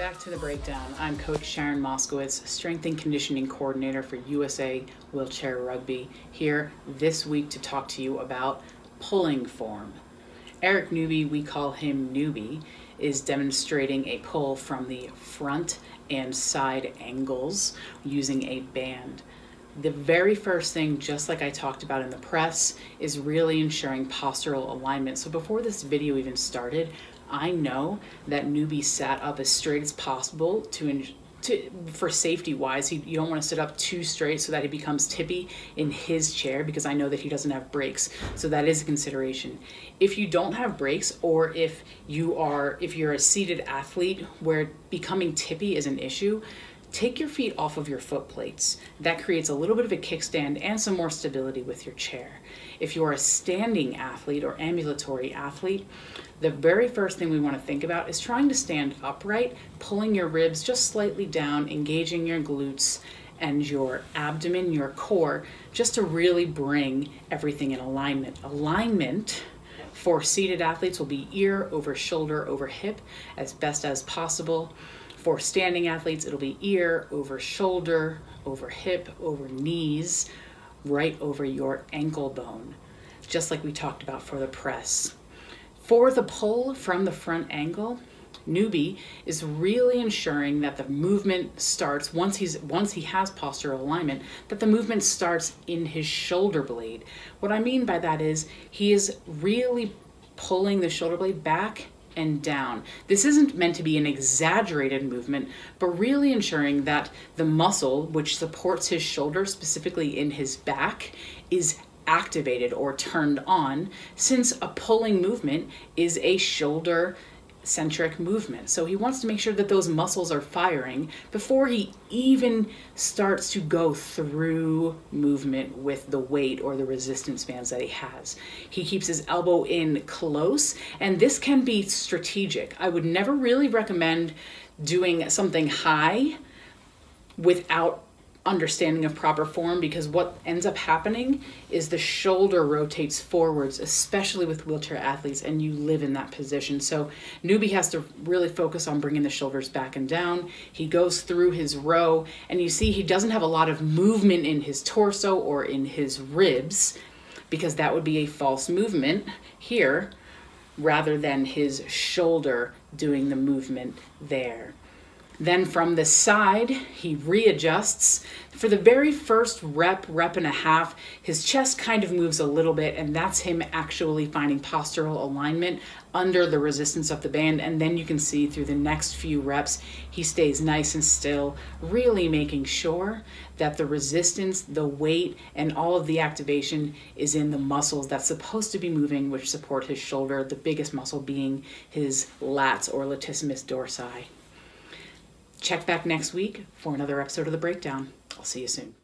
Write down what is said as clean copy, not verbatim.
Back to the breakdown. I'm Coach Sharon Moskowitz, Strength and Conditioning Coordinator for USA Wheelchair Rugby, here this week to talk to you about pulling form. Eric Newby, we call him Newby, is demonstrating a pull from the front and side angles using a band. The very first thing, just like I talked about in the press, is really ensuring postural alignment. So before this video even started, I know that Newbie sat up as straight as possible for safety wise. You don't want to sit up too straight so that he becomes tippy in his chair, because I know that he doesn't have brakes. So that is a consideration. If you don't have brakes, or if you're a seated athlete where becoming tippy is an issue, take your feet off of your foot plates. That creates a little bit of a kickstand and some more stability with your chair. If you're a standing athlete or ambulatory athlete, the very first thing we want to think about is trying to stand upright, pulling your ribs just slightly down, engaging your glutes and your abdomen, your core, just to really bring everything in alignment. Alignment for seated athletes will be ear over shoulder over hip as best as possible. For standing athletes, it'll be ear over shoulder, over hip, over knees, right over your ankle bone, just like we talked about for the press. For the pull from the front angle, Newbie is really ensuring that the movement starts, once he has postural alignment, that the movement starts in his shoulder blade. What I mean by that is he is really pulling the shoulder blade back and down. This isn't meant to be an exaggerated movement, but really ensuring that the muscle which supports his shoulder, specifically in his back, is activated or turned on, since a pulling movement is a shoulder centric movement. So he wants to make sure that those muscles are firing before he even starts to go through movement with the weight or the resistance bands that he has. He keeps his elbow in close, and this can be strategic. I would never really recommend doing something high without understanding of proper form, because what ends up happening is the shoulder rotates forwards, especially with wheelchair athletes, and you live in that position. So Newbie has to really focus on bringing the shoulders back and down. He goes through his row, and you see he doesn't have a lot of movement in his torso or in his ribs, because that would be a false movement here, rather than his shoulder doing the movement there. Then from the side, he readjusts. For the very first rep and a half, his chest kind of moves a little bit, and that's him actually finding postural alignment under the resistance of the band. And then you can see through the next few reps, he stays nice and still, really making sure that the resistance, the weight, and all of the activation is in the muscles that's supposed to be moving, which support his shoulder, the biggest muscle being his lats or latissimus dorsi. Check back next week for another episode of The Breakdown. I'll see you soon.